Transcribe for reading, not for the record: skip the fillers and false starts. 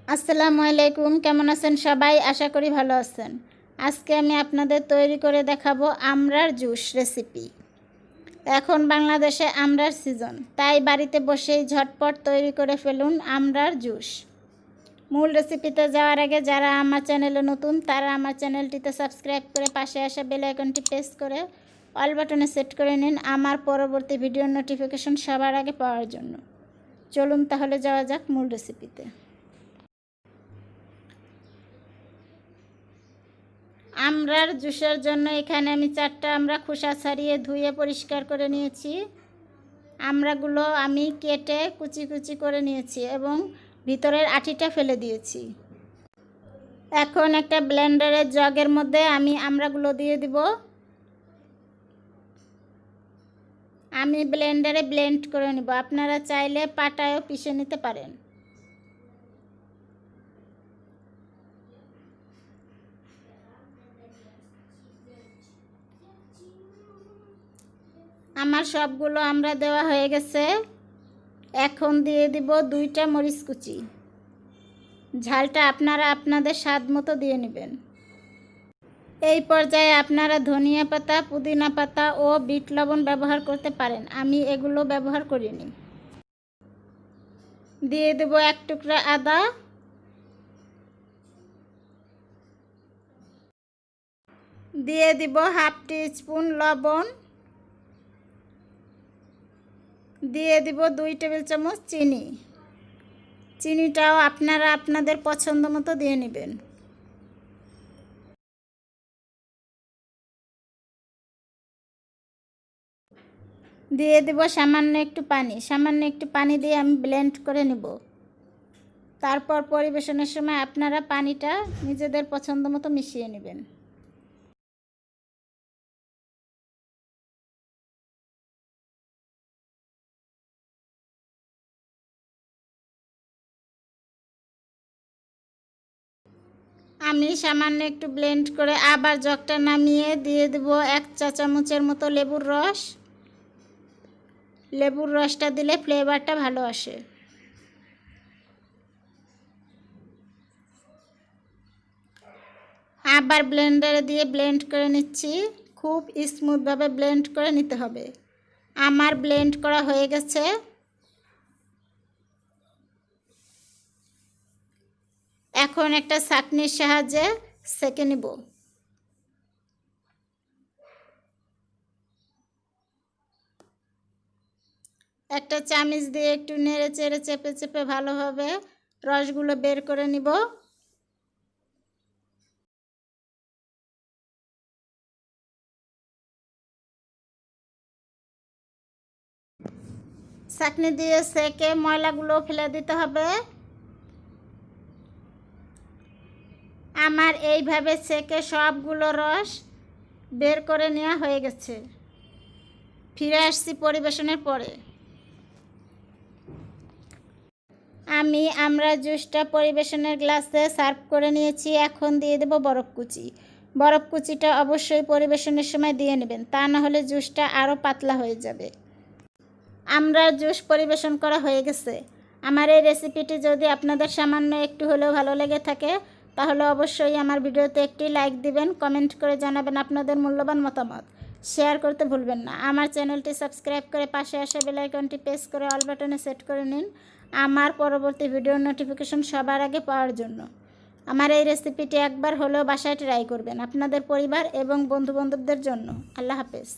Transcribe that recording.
আসসালামু আলাইকুম, কেমন আছেন সবাই? আশা করি ভালো আছেন। আজকে আমি আপনাদের তৈরি করে দেখাবো আমরার জুস রেসিপি। এখন বাংলাদেশে আমরার সিজন, তাই বাড়িতে বসেই ঝটপট তৈরি করে ফেলুন আমরার জুস। মূল রেসিপিতে যাওয়ার আগে যারা আমার চ্যানেলে নতুন তারা আমার চ্যানেলটিতে সাবস্ক্রাইব করে পাশে আসা বেল আইকনটি প্রেস করে অল বাটনে সেট করে নিন আমার পরবর্তী ভিডিওর নোটিফিকেশন সবার আগে পাওয়ার জন্য। চলুন তাহলে যাওয়া যাক মূল রেসিপিতে। আমরার জুসের জন্য এখানে আমি 4টা আমড়া খোসা ছাড়িয়ে ধুয়ে পরিষ্কার করে নিয়েছি। আমড়াগুলো আমি কেটে কুচি কুচি করে নিয়েছি এবং ভিতরের আটিটা ফেলে দিয়েছি। এখন একটা ব্লেন্ডারের জগের মধ্যে আমি আমড়াগুলো দিয়ে দিব। আমি ব্লেন্ডারে ব্লেন্ড করে নিব, আপনারা চাইলে পাটায়ও পিষে নিতে পারেন। আমার সবগুলো আমরা দেওয়া হয়ে গেছে। এখন দিয়ে দিব 2টা মরিচ কুচি। ঝালটা আপনারা আপনাদের স্বাদ মতো দিয়ে নেবেন। এই পর্যায়ে আপনারা ধনিয়া পাতা, পুদিনা পাতা ও বিট লবণ ব্যবহার করতে পারেন, আমি এগুলো ব্যবহার করিনি। দিয়ে দেব 1 টুকরা আদা, দিয়ে দিব 1/2 টিস্পুন লবণ, দিয়ে দিব 2 টেবিল চামচ চিনি। চিনিটাও আপনারা আপনাদের পছন্দ মতো দিয়ে নেবেন। দিয়ে দেব সামান্য একটু পানি দিয়ে আমি ব্লেন্ড করে নেব। তারপর পরিবেশনের সময় আপনারা পানিটা নিজেদের পছন্দ মতো মিশিয়ে নেবেন। আমি সামান্য একটু ব্লেন্ড করে আবার জগটা নামিয়ে দিয়ে দেব 1 চা চামচের মতো লেবুর রস। লেবুর রসটা দিলে ফ্লেভারটা ভালো আসে। আবার ব্লেন্ডারে দিয়ে ব্লেন্ড করে নিচ্ছি। খুব স্মুথভাবে ব্লেন্ড করে নিতে হবে। আমার ব্লেন্ড করা হয়ে গেছে। এখন একটা ছাঁকনির সাহায্যে ছেঁকে নিব। একটা চামচ দিয়ে একটু নেড়ে চেড়ে চেপে চেপে ভালোভাবে রসগুলো বের করে নিব। ছাঁকনি দিয়ে সেকে ময়লাগুলো ফেলে দিতে হবে। আমার এইভাবে সেকে সবগুলো রস বের করে নেওয়া হয়ে গেছে। ফিরে আসছি পরিবেশনের পরে। আমি আমরা জুসটা পরিবেশনের গ্লাসে সার্ভ করে নিয়েছি। এখন দিয়ে দেব বরফ কুচি। বরফ কুচিটা অবশ্যই পরিবেশনের সময় দিয়ে নেবেন, তা না হলে জুসটা আরও পাতলা হয়ে যাবে। আমরা জুস পরিবেশন করা হয়ে গেছে। আমার এই রেসিপিটি যদি আপনাদের সামান্য একটু হলেও ভালো লেগে থাকে তাহলে অবশ্যই আমার ভিডিওতে একটি লাইক দিবেন, কমেন্ট করে জানাবেন আপনাদের মূল্যবান মতামত। শেয়ার করতে ভুলবেন না। আমার চ্যানেলটি সাবস্ক্রাইব করে পাশে আসা বেল আইকনটি প্রেস করে অল বাটনে সেট করে নিন আমার পরবর্তী ভিডিওর নোটিফিকেশন সবার আগে পাওয়ার জন্য। আমার এই রেসিপিটি একবার হলেও বাসায় ট্রাই করবেন আপনাদের পরিবার এবং বন্ধুবান্ধবদের জন্য। আল্লাহ হাফেজ।